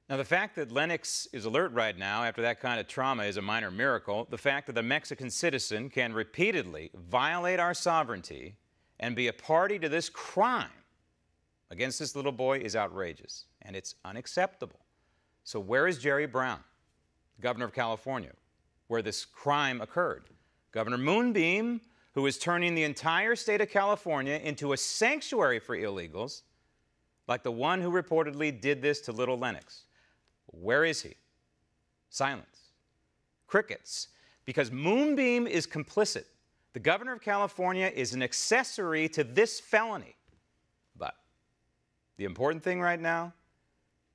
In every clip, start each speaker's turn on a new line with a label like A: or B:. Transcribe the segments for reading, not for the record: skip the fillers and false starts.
A: Now, the fact that Lennox is alert right now after that kind of trauma is a minor miracle. The fact that the Mexican citizen can repeatedly violate our sovereignty and be a party to this crime against this little boy is outrageous, and it's unacceptable. So where is Jerry Brown, governor of California, where this crime occurred? Governor Moonbeam, who is turning the entire state of California into a sanctuary for illegals, like the one who reportedly did this to little Lennox. Where is he? Silence. Crickets. Because Moonbeam is complicit. The governor of California is an accessory to this felony. But the important thing right now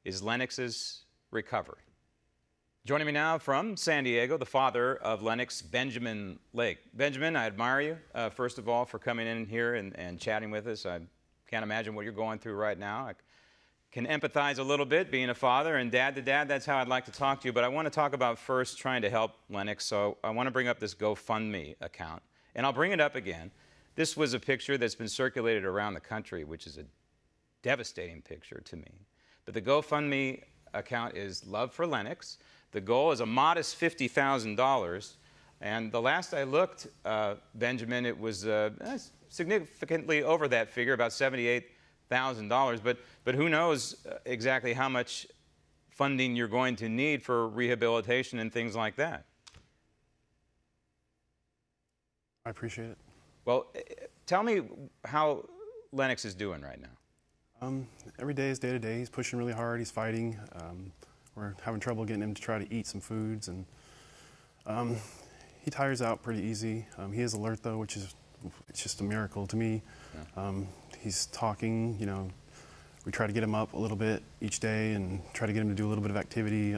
A: is Lennox's recovery. Joining me now from San Diego, the father of Lennox, Benjamin Lake. Benjamin, I admire you, first of all, for coming in here and chatting with us. I can't imagine what you're going through right now. I can empathize a little bit, being a father, and dad to dad, that's how I'd like to talk to you. But I want to talk about first trying to help Lennox, so I want to bring up this GoFundMe account. And I'll bring it up again. This was a picture that's been circulated around the country, which is a devastating picture to me. But the GoFundMe account is Love for Lennox. The goal is a modest $50,000. And the last I looked, Benjamin, it was significantly over that figure, about $78,000. But who knows exactly how much funding you're going to need for rehabilitation and things like that.
B: I appreciate it.
A: Well, tell me how Lennox is doing right now.
B: Every day is day to day. He's pushing really hard. He's fighting. We're having trouble getting him to try to eat some foods, and he tires out pretty easy. He is alert though, which is it's just a miracle to me. Yeah. He's talking. You know, we try to get him up a little bit each day and try to get him to do a little bit of activity.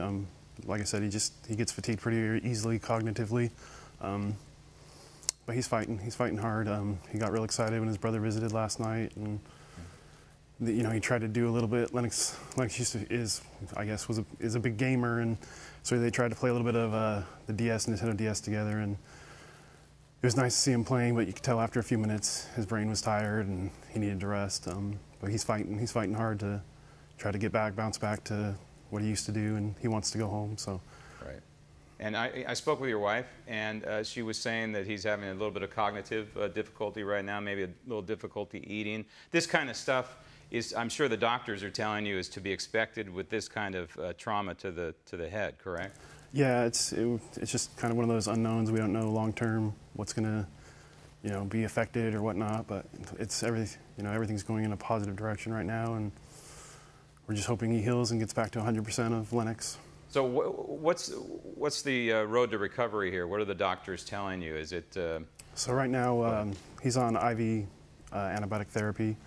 B: Like I said, he gets fatigued pretty easily cognitively. But he's fighting. He's fighting hard. He got real excited when his brother visited last night, and you know, he tried to do a little bit. Lennox is a big gamer, and so they tried to play a little bit of the Nintendo DS together, and it was nice to see him playing. But you could tell after a few minutes his brain was tired and he needed to rest. But he's fighting. He's fighting hard to try to bounce back to what he used to do, and he wants to go home. So. Right.
A: And I spoke with your wife, and she was saying that he's having a little bit of cognitive difficulty right now, maybe a little difficulty eating. This kind of stuff is, I'm sure the doctors are telling you, is to be expected with this kind of trauma to the head, correct?
B: Yeah, it's just kind of one of those unknowns. We don't know long term what's going to, be affected or whatnot. But it's everything's going in a positive direction right now, and we're just hoping he heals and gets back to 100% of Lennox.
A: So what's the road to recovery here? What are the doctors telling you? Is it?
B: So right now he's on IV antibiotic therapy.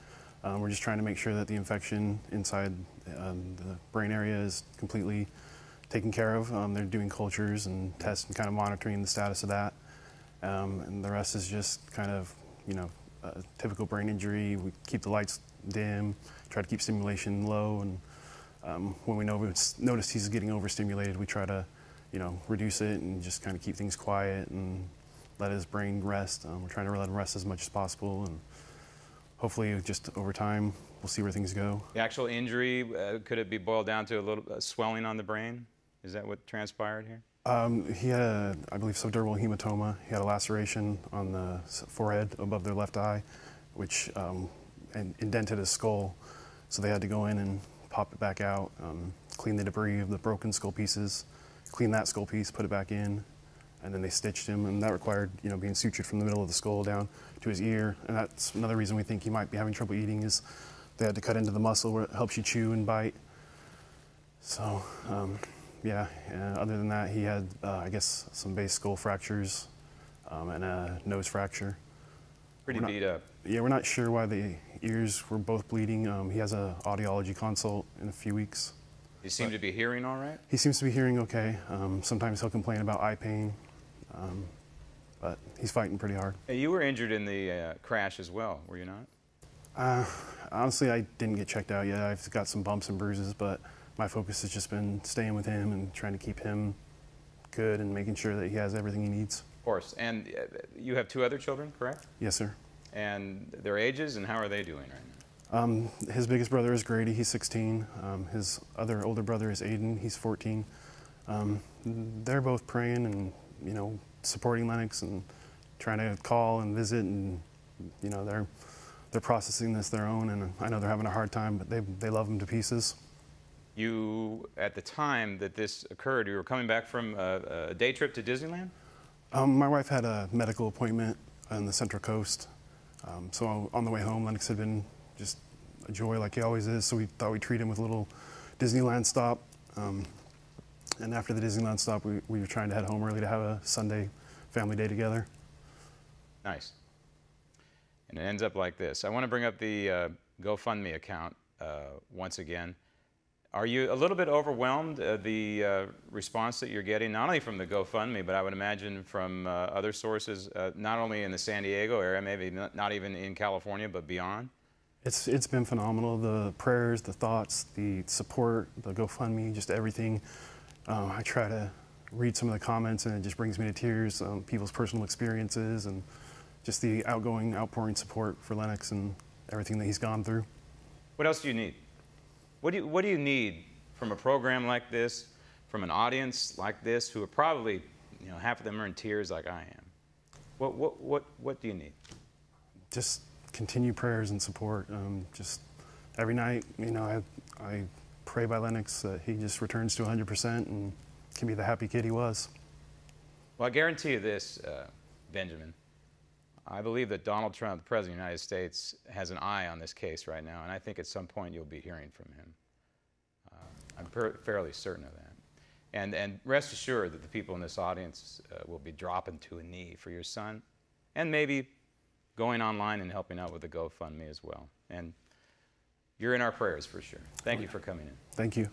B: We're just trying to make sure that the infection inside the brain area is completely taken care of. They're doing cultures and tests and kind of monitoring the status of that. And the rest is just kind of, a typical brain injury. We keep the lights dim, try to keep stimulation low, and when we notice he's getting overstimulated, we try to, reduce it and just kind of keep things quiet and let his brain rest. We're trying to let him rest as much as possible, and hopefully just over time we'll see where things go.
A: The actual injury, could it be boiled down to a little swelling on the brain? Is that what transpired here?
B: He had, I believe, subdural hematoma. He had a laceration on the forehead above their left eye, which indented his skull. So they had to go in and pop it back out, clean the debris of the broken skull pieces, clean that skull piece, put it back in, and then they stitched him, and that required, being sutured from the middle of the skull down to his ear. And that's another reason we think he might be having trouble eating, is they had to cut into the muscle where it helps you chew and bite. So, yeah, other than that, he had, I guess, some base skull fractures and a nose fracture.
A: Pretty beat up.
B: Yeah, we're not sure why the ears were both bleeding. He has an audiology consult in a few weeks.
A: He seems to be hearing all right?
B: He seems to be hearing okay. Sometimes he'll complain about eye pain, but he's fighting pretty hard.
A: You were injured in the crash as well, were you not?
B: Honestly, I didn't get checked out yet. I've got some bumps and bruises, but my focus has just been staying with him and trying to keep him good and making sure that he has everything he needs.
A: Of course. And you have 2 other children, correct?
B: Yes, sir.
A: And their ages, and how are they doing right
B: His biggest brother is Grady, he's 16. His other older brother is Aiden, he's 14. They're both praying and, you know, supporting Lennox and trying to call and visit, and, you know, they're processing this their own, and I know they're having a hard time, but they love him to pieces.
A: You, at the time that this occurred, you were coming back from a day trip to Disneyland?
B: My wife had a medical appointment on the Central Coast, so on the way home, Lennox had been just a joy like he always is, so we thought we'd treat him with a little Disneyland stop. And after the Disneyland stop, we were trying to head home early to have a Sunday family day together.
A: Nice. And it ends up like this. I want to bring up the GoFundMe account once again. Are you a little bit overwhelmed the response that you're getting, not only from the GoFundMe, but I would imagine from other sources, not only in the San Diego area, maybe not even in California, but beyond?
B: It's been phenomenal. The prayers, the thoughts, the support, the GoFundMe, just everything. I try to read some of the comments, and it just brings me to tears. People's personal experiences and just the outpouring support for Lennox and everything that he's gone through.
A: What else do you need? What do you need from a program like this, from an audience like this, who are probably, you know, half of them are in tears like I am? What do you need?
B: Just continued prayers and support. Just every night, you know, I pray by Lennox that he just returns to 100% and can be the happy kid he was.
A: Well, I guarantee you this, Benjamin. I believe that Donald Trump, the President of the United States, has an eye on this case right now, and I think at some point you'll be hearing from him. I'm fairly certain of that. And rest assured that the people in this audience will be dropping to a knee for your son, and maybe going online and helping out with the GoFundMe as well. And you're in our prayers for sure. Thank you for coming in.
B: Thank you.